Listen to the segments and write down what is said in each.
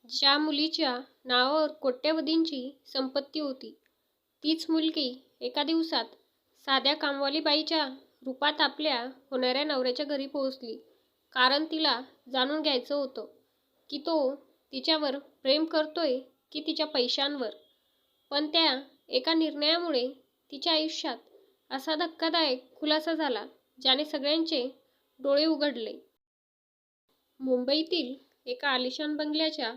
ज्या मुलीच्या नावावर कोट्यवधींची संपत्ती होती, तीच मुलगी एका दिवसात साध्या कामवाली बाईच्या रूपात आपल्या होणाऱ्या नवऱ्याच्या घरी पोहोचली. कारण तिला जाणून घ्यायचं होतं की तो तिच्यावर प्रेम करतोय की तिच्या पैशांवर. पण त्या एका निर्णयामुळे तिच्या आयुष्यात असा धक्कादायक खुलासा झाला, ज्याने सगळ्यांचे डोळे उघडले. मुंबईतील एका आलिशान बंगल्याच्या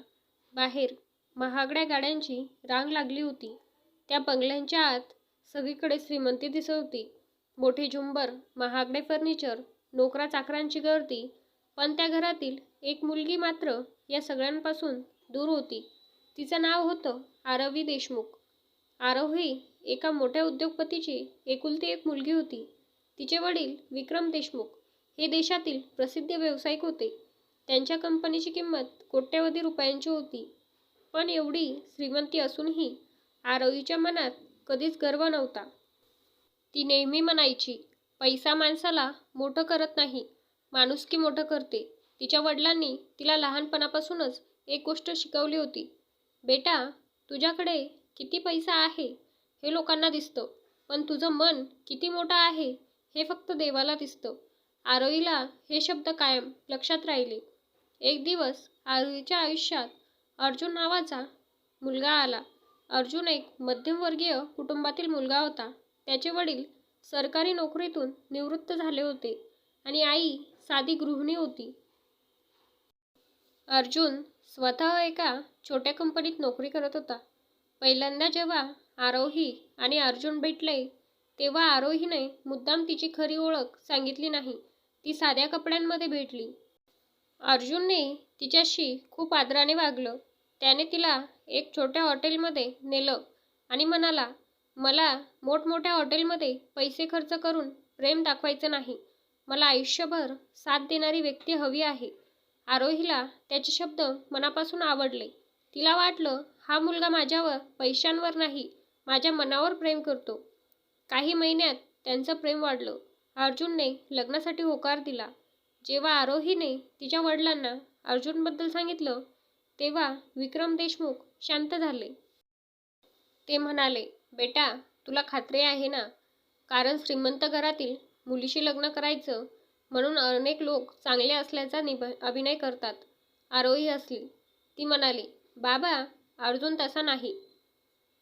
बाहेर महागड्या गाड्यांची रांग लागली होती. त्या बंगल्यांच्या आत सगळीकडे श्रीमंती दिसत होती. मोठे झुंबर, महागडे फर्निचर, नोकरा-चाकरांची गर्दी. पण त्या घरातील एक मुलगी मात्र या सगळ्यांपासून दूर होती. तिचं नाव होतं आरवी देशमुख. आरव ही एका मोठ्या उद्योगपतीची एकुलती एक मुलगी होती. तिचे वडील विक्रम देशमुख हे देशातील प्रसिद्ध व्यावसायिक होते. त्यांच्या कंपनीची किंमत कोट्यवधी रुपयांची होती. पण एवढी श्रीमंती असूनही आरवीच्या मनात कधीच गर्व नव्हता. ती नेहमी म्हणायची, पैसा माणसाला मोठं करत नाही, माणुसकी मोठं करते. तिच्या वडिलांनी तिला लहानपणापासूनच एक गोष्ट शिकवली होती, बेटा, तुझ्याकडे किती पैसा आहे हे लोकांना दिसतं, पण तुझं मन किती मोठं आहे हे फक्त देवाला दिसतं. आरवीला हे शब्द कायम लक्षात राहिले. एक दिवस आरवीच्या आयुष्यात अर्जुन नावाचा मुलगा आला. अर्जुन एक मध्यमवर्गीय कुटुंबातील मुलगा होता. त्याचे वडील सरकारी नोकरीतून निवृत्त झाले होते आणि आई साधी गृहिणी होती. अर्जुन स्वतः एका छोट्या कंपनीत नोकरी करत होता. पहिल्यांदा जेव्हा आरोही आणि अर्जुन भेटले, तेव्हा आरोहीने मुद्दाम तिची खरी ओळख सांगितली नाही. ती साध्या कपड्यांमध्ये भेटली. अर्जुनने तिच्याशी खूप आदराने वागलं. त्याने तिला एक छोट्या हॉटेलमध्ये नेलं आणि म्हणाला, मला मोठमोठ्या हॉटेलमध्ये पैसे खर्च करून प्रेम दाखवायचं नाही. मला आयुष्यभर साथ देणारी व्यक्ती हवी आहे. आरोहीला त्याचे शब्द मनापासून आवडले. तिला वाटलं, हा मुलगा माझ्यावर पैशांवर नाही, माझ्या मनावर प्रेम करतो. काही महिन्यात त्यांचं प्रेम वाढलं. अर्जुनने लग्नासाठी होकार दिला. जेव्हा आरोहीने तिच्या वडिलांना अर्जुनबद्दल सांगितलं, तेव्हा विक्रम देशमुख शांत झाले. ते म्हणाले, बेटा, तुला खात्री आहे ना? कारण श्रीमंत घरातील मुलीशी लग्न करायचं म्हणून अनेक लोक चांगले असल्याचा अभिनय करतात. आरोही हसली. ती म्हणाली, बाबा, अर्जुन तसा नाही.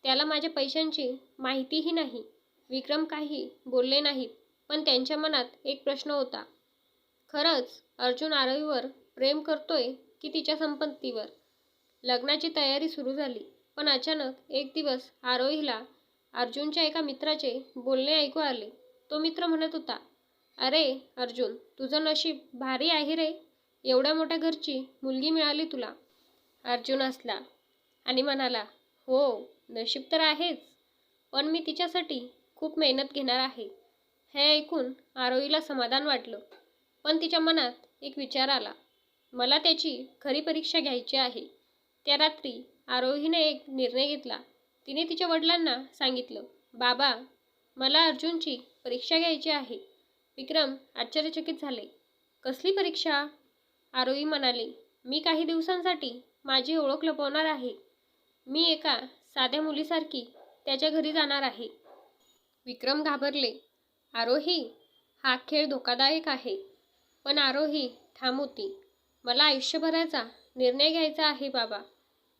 त्याला माझ्या पैशांची माहितीही नाही. विक्रम काही बोलले नाहीत, पण त्यांच्या मनात एक प्रश्न होता. खरंच अर्जुन आरोहीवर प्रेम करतोय की तिच्या संपत्तीवर? लग्नाची तयारी सुरू झाली. पण अचानक एक दिवस आरोहीला अर्जुनच्या एका मित्राचे बोलणे ऐकू आले. तो मित्र म्हणत होता, अरे अर्जुन, तुझं नशीब भारी आहे रे. एवढ्या मोठ्या घरची मुलगी मिळाली तुला. अर्जुन हसला आणि म्हणाला, हो, नशीब तर आहेच, पण मी तिच्यासाठी खूप मेहनत घेणार आहे. हे ऐकून आरोहीला समाधान वाटलं. पण तिच्या मनात एक विचार आला, मला त्याची खरी परीक्षा घ्यायची आहे. त्या रात्री आरोहीने एक निर्णय घेतला. तिने तिच्या वडिलांना सांगितलं, बाबा, मला अर्जुनची परीक्षा घ्यायची आहे. विक्रम आश्चर्यचकित झाले. कसली परीक्षा? आरोही म्हणाली, मी काही दिवसांसाठी माझी ओळख लपवणार आहे. मी एका साध्या मुलीसारखी त्याच्या घरी जाणार आहे. विक्रम घाबरले. आरोही, हा खेळ धोकादायक आहे. पण आरोही ठाम होती. मला आयुष्यभराचा निर्णय घ्यायचा आहे बाबा.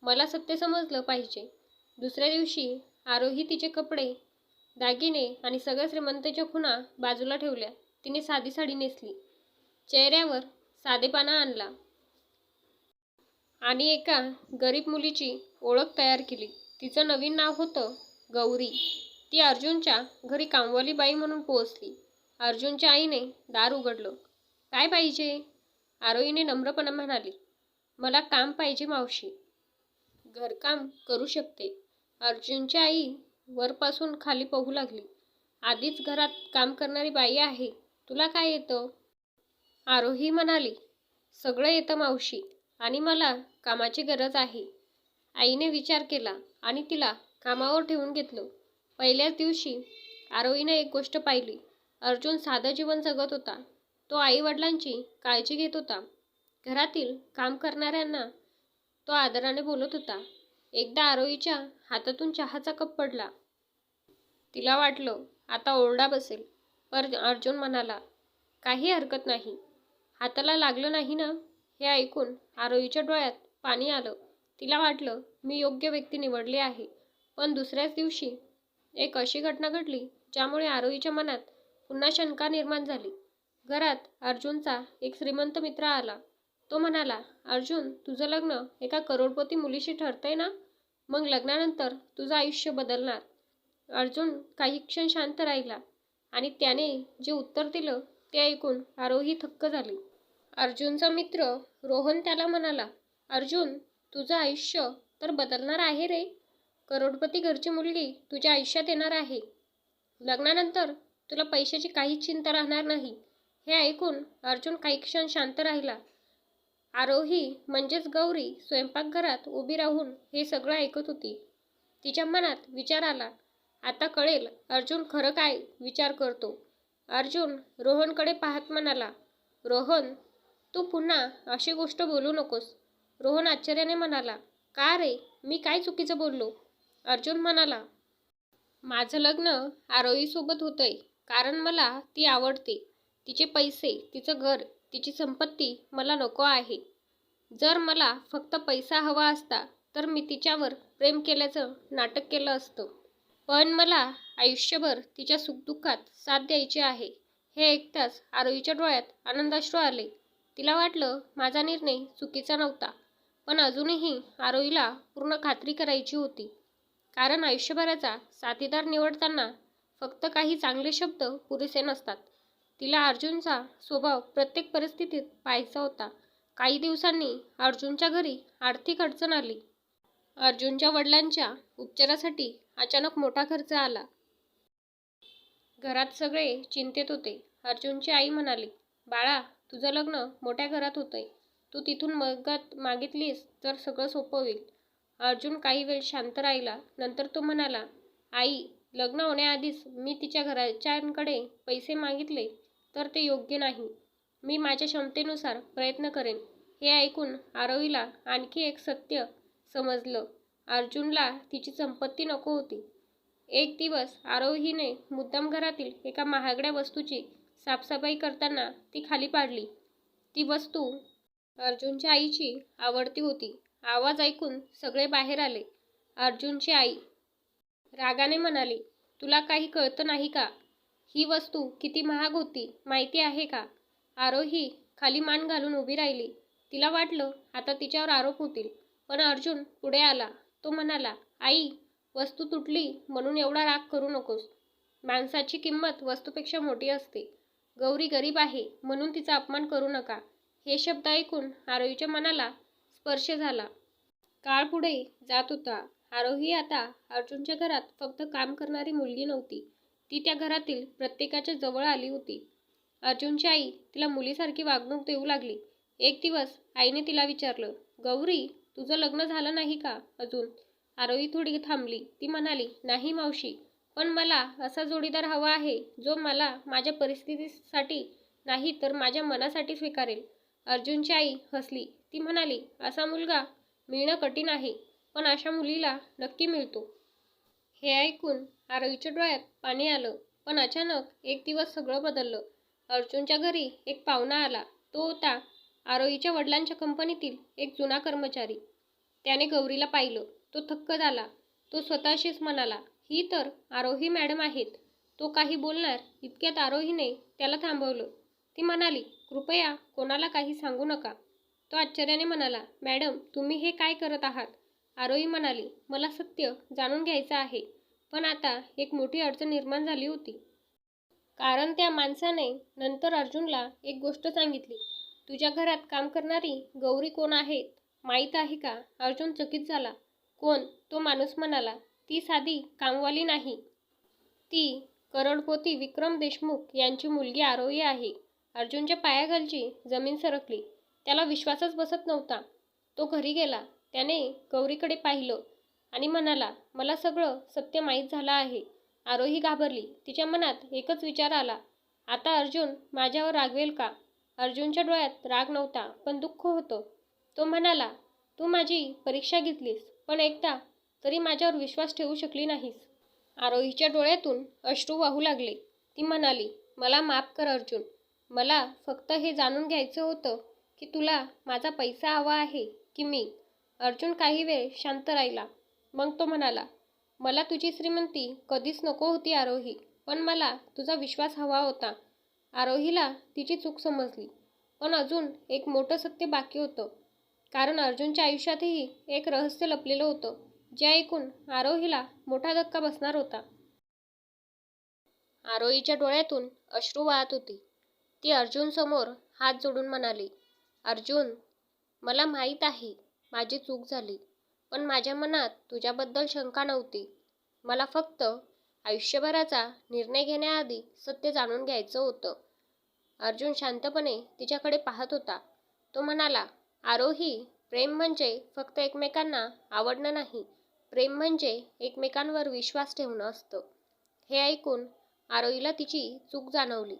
मला सत्य समजलं पाहिजे. दुसऱ्या दिवशी आरोही तिचे कपडे, दागिने आणि सगळ्या श्रीमंतीच्या खुणा बाजूला ठेवल्या. तिने साधी साडी नेसली, चेहऱ्यावर साधेपणा आणला आणि एका गरीब मुलीची ओळख तयार केली. तिचं नवीन नाव होतं गौरी. ती अर्जुनच्या घरी कामवाली बाई म्हणून पोहोचली. अर्जुनच्या आईने दार उघडलं. काय पाहिजे? आरोहीने नम्रपणे म्हणाली, मला काम पाहिजे मावशी. घरकाम करू शकते. अर्जुनची आई वरपासून खाली पाहू लागली. आधीच घरात काम करणारी बाई आहे, तुला काय येतं? आरोही म्हणाली, सगळं येतं मावशी, आणि मला कामाची गरज आहे. आईने विचार केला आणि तिला कामावर ठेवून घेतलं. पहिल्याच दिवशी आरोहीने एक गोष्ट पाहिली. अर्जुन साधं जीवन जगत होता. तो आई वडिलांची काळजी घेत होता. घरातील काम करणाऱ्यांना तो आदराने बोलत होता. एकदा आरोहीच्या हातातून चहाचा कप पडला. तिला वाटलं आता ओरडा बसेल, पण अर्जुन म्हणाला, काही हरकत नाही. हाताला लागलं नाही ना? हे ऐकून आरोहीच्या डोळ्यात पाणी आलं. तिला वाटलं मी योग्य व्यक्ती निवडली आहे. पण दुसऱ्याच दिवशी एक अशी घटना घडली ज्यामुळे आरोहीच्या मनात पुन्हा शंका निर्माण झाली. घरात अर्जुनचा एक श्रीमंत मित्र आला. तो म्हणाला, अर्जुन, तुझं लग्न एका करोडपती मुलीशी ठरतंय ना? मग लग्नानंतर तुझं आयुष्य बदलणार. अर्जुन काही क्षण शांत राहिला आणि त्याने जे उत्तर दिलं ते ऐकून आरोही थक्क झाली. अर्जुनचा मित्र रोहन त्याला म्हणाला, अर्जुन, तुझं आयुष्य तर बदलणार आहे रे. करोडपती घरची मुलगी तुझ्या आयुष्यात येणार आहे. लग्नानंतर तुला पैशाची काहीच चिंता राहणार नाही. हे ऐकून अर्जुन काही क्षण शांत राहिला. आरोही म्हणजेच गौरी स्वयंपाकघरात उभी राहून हे सगळं ऐकत होती. तिच्या मनात विचार आला, आता कळेल अर्जुन खरं काय विचार करतो. अर्जुन रोहनकडे पाहत म्हणाला, रोहन, तू पुन्हा अशी गोष्ट बोलू नकोस. रोहन आश्चर्याने म्हणाला, का रे, मी काय चुकीचं बोललो? अर्जुन म्हणाला, माझं लग्न आरोहीसोबत होतंय कारण मला ती आवडते. तिचे पैसे, तिचं घर, तिची संपत्ती मला नको आहे. जर मला फक्त पैसा हवा असता तर मी तिच्यावर प्रेम केल्याचं नाटक केलं असतं. पण मला आयुष्यभर तिच्या सुखदुःखात साथ द्यायची आहे. हे ऐकताच आरोहीच्या डोळ्यात आनंदाश्रू आले. तिला वाटलं माझा निर्णय चुकीचा नव्हता. पण अजूनही आरोहीला पूर्ण खात्री करायची होती. कारण आयुष्यभराचा साथीदार निवडताना फक्त काही चांगले शब्द पुरेसे नसतात. तिला अर्जुनचा स्वभाव प्रत्येक परिस्थितीत पाहायचा होता. काही दिवसांनी अर्जुनच्या घरी आर्थिक अडचण आली. अर्जुनच्या वडिलांच्या उपचारासाठी अचानक मोठा खर्च आला. घरात सगळे चिंतेत होते. अर्जुनची आई म्हणाली, बाळा, तुझं लग्न मोठ्या घरात होतंय. तू तिथून मदत मागितलीस तर सगळं सोपं होईल. अर्जुन काही वेळ शांत राहिला. नंतर तो म्हणाला, आई, लग्न होण्याआधीच मी तिच्या घरच्यांकडे पैसे मागितले तर ते योग्य नाही. मी माझ्या क्षमतेनुसार प्रयत्न करेन. हे ऐकून आरोहीला आणखी एक सत्य समजलं. अर्जुनला तिची संपत्ती नको होती. एक दिवस आरोहीने मुद्दाम घरातील एका महागड्या वस्तूची साफसफाई करताना ती खाली पाडली. ती वस्तू अर्जुनच्या आईची आवडती होती. आवाज ऐकून सगळे बाहेर आले. अर्जुनची आई रागाने म्हणाली, तुला काही कळतं नाही का? ही वस्तू किती महाग होती माहिती आहे का? आरोही खाली मान घालून उभी राहिली. तिला वाटलं आता तिच्यावर आरोप होतील. पण अर्जुन पुढे आला. तो म्हणाला, आई, वस्तू तुटली म्हणून एवढा राग करू नकोस. माणसाची किंमत वस्तूपेक्षा मोठी असते. गौरी गरीब आहे म्हणून तिचा अपमान करू नका. हे शब्द ऐकून आरोहीच्या मनाला स्पर्श झाला. काळ पुढे जात होता. आरोही आता अर्जुनच्या घरात फक्त काम करणारी मुलगी नव्हती. ती त्या घरातील प्रत्येकाच्या जवळ आली होती. अर्जुनची आई तिला मुलीसारखी वागणूक देऊ लागली. एक दिवस आईने तिला विचारलं, गौरी, तुझं लग्न झालं नाही का अजून? आरोही थोडी थांबली. ती म्हणाली, नाही मावशी, पण मला असा जोडीदार हवा आहे जो मला माझ्या परिस्थितीसाठी नाही तर माझ्या मनासाठी स्वीकारेल. अर्जुनची आई हसली. ती म्हणाली, असा मुलगा मिळणं कठीण आहे, पण अशा मुलीला नक्की मिळतो. हे ऐकून आरोहीच्या डोळ्यात पाणी आलं. पण अचानक एक दिवस सगळं बदललं. अर्जुनच्या घरी एक पाहुणा आला. तो होता आरोहीच्या वडिलांच्या कंपनीतील एक जुना कर्मचारी. त्याने गौरीला पाहिलं. तो थक्क झाला. तो स्वतःशीच म्हणाला, ही तर आरोही मॅडम आहेत. तो काही बोलणार इतक्यात आरोहीने त्याला थांबवलं. ती म्हणाली, कृपया कोणाला काही सांगू नका. तो आश्चर्याने म्हणाला, मॅडम, तुम्ही हे काय करत आहात? आरोही म्हणाली, मला सत्य जाणून घ्यायचं आहे. पण आता एक मोठी अडचण निर्माण झाली होती. कारण त्या माणसाने नंतर अर्जुनला एक गोष्ट सांगितली. तुझ्या घरात काम करणारी गौरी कोण आहे माहीत आहे का? अर्जुन चकित झाला. कोण? तो माणूस म्हणाला, ती साधी कामवाली नाही. ती करोडपती विक्रम देशमुख यांची मुलगी आरोही आहे. अर्जुनच्या पायाखालची जमीन सरकली. त्याला विश्वासच बसत नव्हता. तो घरी गेला. त्याने गौरीकडे पाहिलं आणि म्हणाला, मला सगळं सत्य माहीत झालं आहे. आरोही घाबरली. तिच्या मनात एकच विचार आला, आता अर्जुन माझ्यावर रागवेल का? अर्जुनच्या डोळ्यात राग नव्हता, पण दुःख होतं. तो म्हणाला, तू माझी परीक्षा घेतलीस, पण एकदा तरी माझ्यावर विश्वास ठेवू शकली नाहीस. आरोहीच्या डोळ्यातून अश्रू वाहू लागले. ती म्हणाली, मला माफ कर अर्जुन. मला फक्त हे जाणून घ्यायचं होतं की तुला माझा पैसा हवा आहे की मी. अर्जुन काही वेळ शांत राहिला. मग तो म्हणाला, मला तुझी श्रीमंती कधीच नको होती आरोही, पण मला तुझा विश्वास हवा होता. आरोहीला तिची चूक समजली. पण अजून एक मोठं सत्य बाकी होतं. कारण अर्जुनच्या आयुष्यातही एक रहस्य लपलेलं होतं, जे ऐकून आरोहीला मोठा धक्का बसणार होता. आरोहीच्या डोळ्यातून अश्रू वाहत होती. ती अर्जुन समोर हात जोडून म्हणाली, अर्जुन, मला माहीत आहे माझी चूक झाली, पण माझ्या मनात तुझ्याबद्दल शंका नव्हती. मला फक्त आयुष्यभराचा निर्णय घेण्याआधी सत्य जाणून घ्यायचं होतं. अर्जुन शांतपणे तिच्याकडे पाहत होता. तो म्हणाला, आरोही, प्रेम म्हणजे फक्त एकमेकांना आवडणं नाही. प्रेम म्हणजे एकमेकांवर विश्वास ठेवणं असतं. हे ऐकून आरोहीला तिची चूक जाणवली.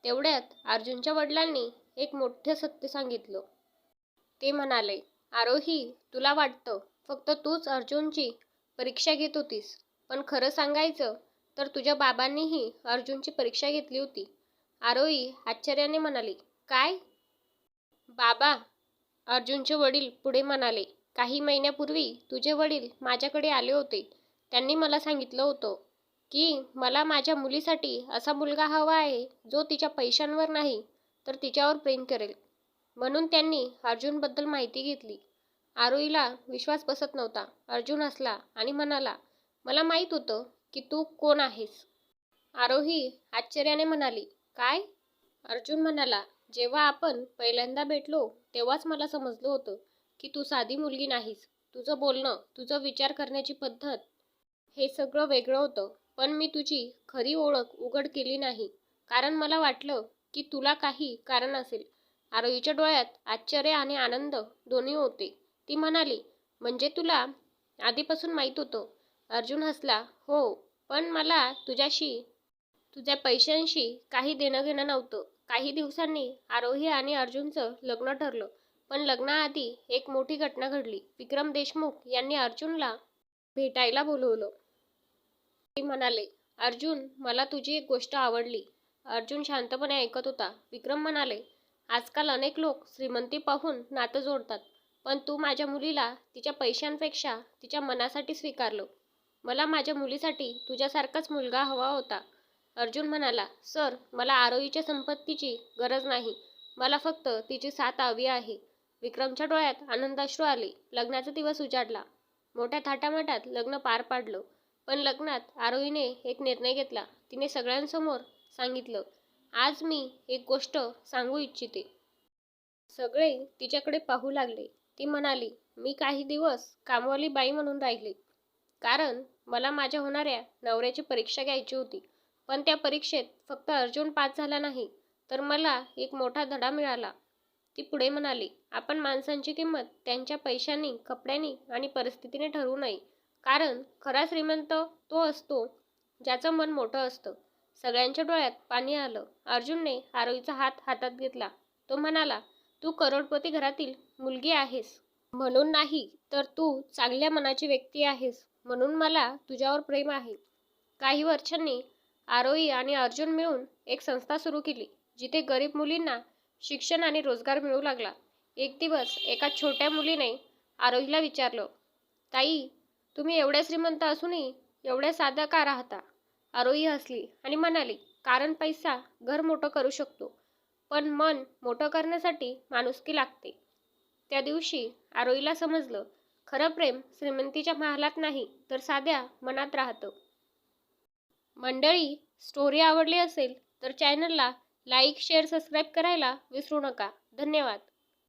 तेवढ्यात अर्जुनच्या वडिलांनी एक मोठं सत्य सांगितलं. ते म्हणाले, आरोही, तुला वाटतं फक्त तूच अर्जुनची परीक्षा घेत होतीस, पण खरं सांगायचं तर तुझ्या बाबांनीही अर्जुनची परीक्षा घेतली होती. आरोही आश्चर्याने म्हणाली, काय? बाबा? अर्जुनचे वडील पुढे म्हणाले, काही महिन्यापूर्वी तुझे वडील माझ्याकडे आले होते. त्यांनी मला सांगितलं होतं की मला माझ्या मुलीसाठी असा मुलगा हवा आहे जो तिच्या पैशांवर नाही तर तिच्यावर प्रेम करेल. म्हणून त्यांनी अर्जुनबद्दल माहिती घेतली. आरोहीला विश्वास बसत नव्हता. अर्जुन हसला आणि म्हणाला, मला माहीत होतं की तू कोण आहेस. आरोही आश्चर्याने म्हणाली, काय? अर्जुन म्हणाला, जेव्हा आपण पहिल्यांदा भेटलो तेव्हाच मला समजलं होतं की तू साधी मुलगी नाहीस. तुझं बोलणं, तुझं विचार करण्याची पद्धत हे सगळं वेगळं होतं. पण मी तुझी खरी ओळख उघड केली नाही, कारण मला वाटलं की तुला काही कारण असेल. आरोहीच्या डोळ्यात आश्चर्य आणि आनंद दोन्ही होते. ती म्हणाली, म्हणजे तुला आधीपासून माहीत होतं? अर्जुन हसला, हो, पण मला तुझ्या पैशांशी काही देणं घेणं नव्हतं. काही दिवसांनी आरोही आणि अर्जुनचं लग्न ठरलं. पण लग्नाआधी एक मोठी घटना घडली. विक्रम देशमुख यांनी अर्जुनला भेटायला बोलवलं. ते म्हणाले, अर्जुन, मला तुझी एक गोष्ट आवडली. अर्जुन शांतपणे ऐकत होता. विक्रम म्हणाले, आजकाल अनेक लोक श्रीमंती पाहून नातं जोडतात, पण तू माझ्या मुलीला तिच्या पैशांपेक्षा तिच्या मनासाठी स्वीकारलं. मला माझ्या मुलीसाठी तुझ्यासारखाच मुलगा हवा होता. अर्जुन म्हणाला, सर, मला आरोहीच्या संपत्तीची गरज नाही. मला फक्त तिची साथ हवी आहे. विक्रमच्या डोळ्यात आनंदाश्रू आले. लग्नाचा दिवस उजाडला. मोठ्या थाटामाटात लग्न पार पाडलं. पण लग्नात आरोहीने एक निर्णय घेतला. तिने सगळ्यांसमोर सांगितलं, आज मी एक गोष्ट सांगू इच्छिते. सगळे तिच्याकडे पाहू लागले. ती म्हणाली, मी काही दिवस कामवाली बाई म्हणून राहिले, कारण मला माझ्या होणाऱ्या नवऱ्याची परीक्षा घ्यायची होती. पण त्या परीक्षेत फक्त अर्जुन पास झाला नाही, तर मला एक मोठा धडा मिळाला. ती पुढे म्हणाली, आपण माणसांची किंमत त्यांच्या पैशांनी, कपड्यांनी आणि परिस्थितीने ठरवू नये. कारण खरा श्रीमंत तो असतो ज्याचं मन मोठं असतं. सगळ्यांच्या डोळ्यात पाणी आलं. अर्जुनने आरोहीचा हात हातात घेतला. तो म्हणाला, तू करोडपती घरातील मुलगी आहेस म्हणून नाही, तर तू चांगल्या मनाची व्यक्ती आहेस म्हणून मला तुझ्यावर प्रेम आहे. काही वर्षांनी आरोही आणि अर्जुन मिळून एक संस्था सुरू केली, जिथे गरीब मुलींना शिक्षण आणि रोजगार मिळू लागला. एक दिवस एका छोट्या मुलीने आरोहीला विचारलं, ताई, तुम्ही एवढ्या श्रीमंत असूनही एवढ्या साध्या का राहता? आरोही हसली आणि म्हणाली, कारण पैसा घर मोठं करू शकतो, पण मन मोठं करण्यासाठी माणुसकी लागते. त्या दिवशी आरोहीला समजलं, खरं प्रेम श्रीमंतीच्या महालात नाही, तर साध्या मनात राहतं. मंडळी, स्टोरी आवडली असेल तर चॅनलला लाईक, शेअर, सबस्क्राईब करायला विसरू नका. धन्यवाद.